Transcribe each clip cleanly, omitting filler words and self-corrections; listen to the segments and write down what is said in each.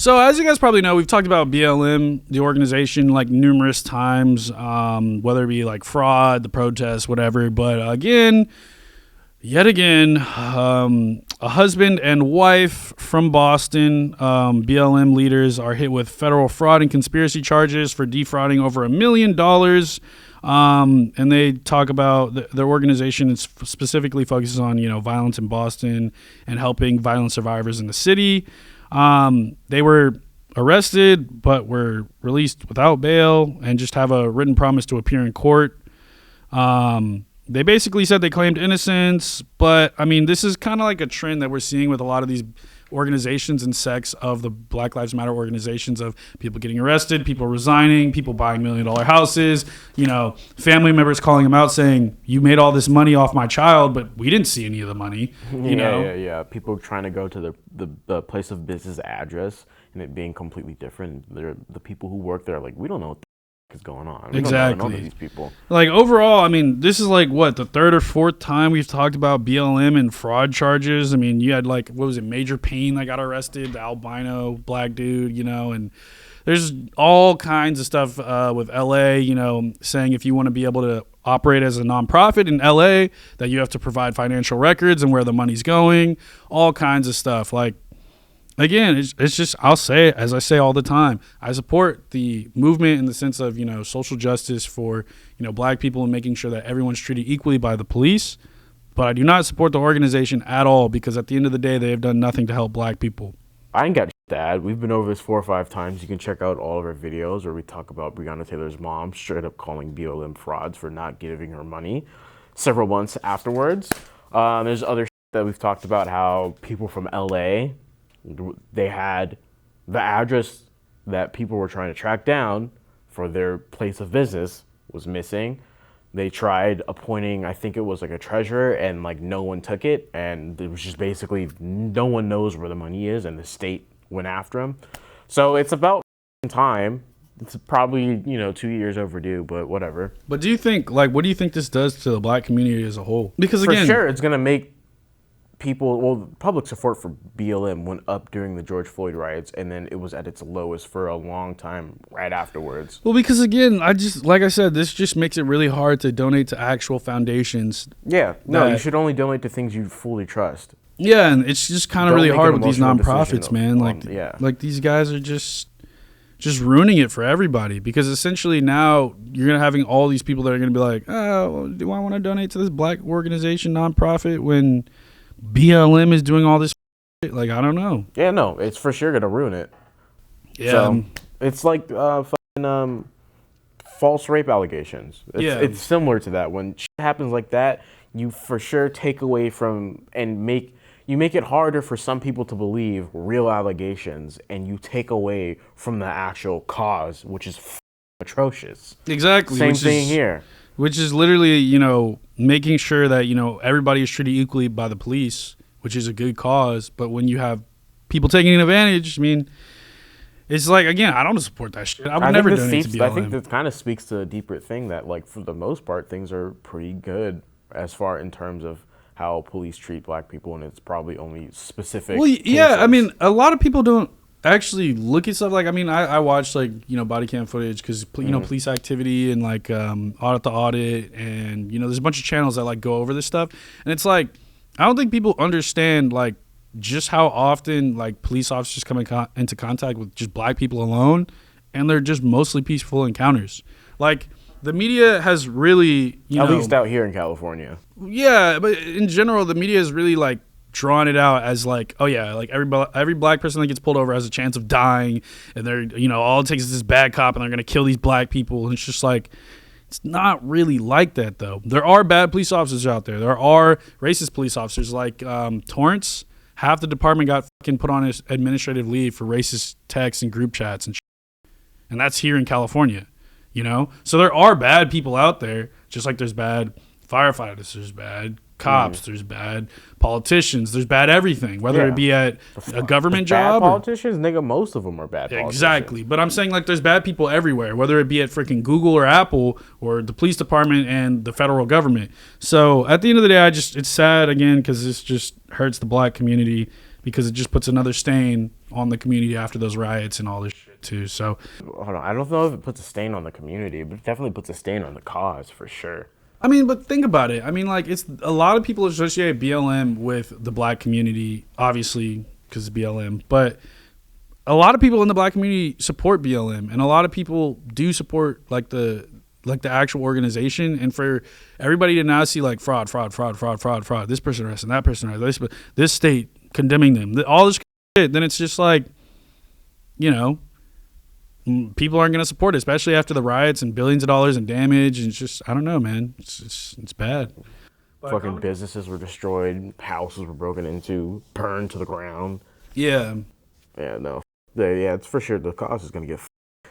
So as you guys probably know, we've talked about BLM, the organization, like numerous times, whether it be like fraud, the protests, whatever. But yet again, a husband and wife from Boston, BLM leaders are hit with federal fraud and conspiracy charges for defrauding over $1 million. And they talk about their organization is specifically focuses on, violence in Boston and helping violent survivors in the city. They were arrested, but were released without bail and just have a written promise to appear in court. They basically said they claimed innocence, but I mean, this is kind of like a trend that we're seeing with a lot of these organizations and sects of the Black Lives Matter organizations, of people getting arrested, people resigning, people buying $1 million houses, family members calling them out saying, you made all this money off my child, but we didn't see any of the money. Yeah. People trying to go to the place of business address and it being completely different. The people who work there are like, we don't know what is going on. We Exactly. don't know these people. Like overall, I mean, this is like the third or fourth time we've talked about BLM and fraud charges. I mean, you had Major Payne that got arrested, the albino black dude, and there's all kinds of stuff with LA, saying if you want to be able to operate as a nonprofit in LA, that you have to provide financial records and where the money's going, all kinds of stuff. Like, again, it's just, I'll say it, as I say all the time, I support the movement in the sense of, social justice for, black people and making sure that everyone's treated equally by the police. But I do not support the organization at all because at the end of the day, they have done nothing to help black people. I ain't got to add. We've been over this 4 or 5 times. You can check out all of our videos where we talk about Breonna Taylor's mom straight up calling BLM frauds for not giving her money several months afterwards. There's other that we've talked about, how people from LA, they had the address that people were trying to track down for their place of business was missing. They tried appointing, I think it was like a treasurer, and like no one took it. And it was just basically no one knows where the money is, and the state went after them. So it's about time. It's probably, 2 years overdue, but whatever. But do you think, what do you think this does to the black community as a whole? Because again, for sure, it's going to make public support for BLM went up during the George Floyd riots, and then it was at its lowest for a long time right afterwards. Well, because again, like I said, this just makes it really hard to donate to actual foundations. Yeah, no, you should only donate to things you fully trust. Yeah, and it's just kind of really hard with these nonprofits, man. Like these guys are just ruining it for everybody, because essentially now you're gonna having all these people that are gonna be like, oh, do I want to donate to this black organization nonprofit when BLM is doing all this shit? Like, I don't know. Yeah, no, it's for sure gonna ruin it. Yeah, so, it's like false rape allegations. It's similar to that. When shit happens like that, you for sure take away from and make it harder for some people to believe real allegations, and you take away from the actual cause, which is atrocious. Exactly. Same thing here. Which is literally, making sure that, everybody is treated equally by the police, which is a good cause. But when you have people taking advantage, I mean, it's like, again, I don't support that shit. I would never donate to BLM. I think this kind of speaks to a deeper thing that, like, for the most part, things are pretty good as far in terms of how police treat black people, and it's probably only specific. Well, yeah, I mean, a lot of people don't actually look at stuff. Like, I mean, I watch body cam footage because police activity and audit the audit, and there's a bunch of channels that go over this stuff, and it's like, I don't think people understand just how often police officers come into contact with just black people alone, and they're just mostly peaceful encounters. The media has really at least out here in California. Yeah, but in general, the media has really drawn it out as every black person that gets pulled over has a chance of dying, and they're all it takes is this bad cop and they're gonna kill these black people, and it's just it's not really like that though. There are bad police officers out there. There are racist police officers Torrance. Half the department got fucking put on his administrative leave for racist texts and group chats and shit. And that's here in California, So there are bad people out there, just like there's bad firefighters, there's bad cops, there's bad politicians, there's bad everything, whether it be at a government job. Politicians, nigga, most of them are bad politicians. Exactly. But I'm saying there's bad people everywhere, whether it be at freaking Google or Apple or the police department and the federal government. So at the end of the day, it's sad again because this just hurts the black community. because it just puts another stain on the community after those riots and all this shit too. So Hold on, I don't know if it puts a stain on the community, but it definitely puts a stain on the cause for sure. I mean, but think about it. I mean, like, it's a lot of people associate BLM with the black community, obviously, because it's BLM. But a lot of people in the black community support BLM, and a lot of people do support like the actual organization. And for everybody to now see like fraud, this person arrested, that person arrested, this state condemning them, all this shit, then it's just like, you know, people aren't going to support it, especially after the riots and billions of dollars in damage. And it's just, I don't know, man. It's bad. Fucking businesses were destroyed, houses were broken into, burned to the ground. Yeah. Yeah, no. Yeah, it's for sure the cause is gonna get.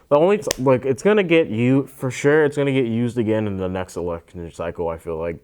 The only like it's gonna get you for sure. It's gonna get used again in the next election cycle. I feel like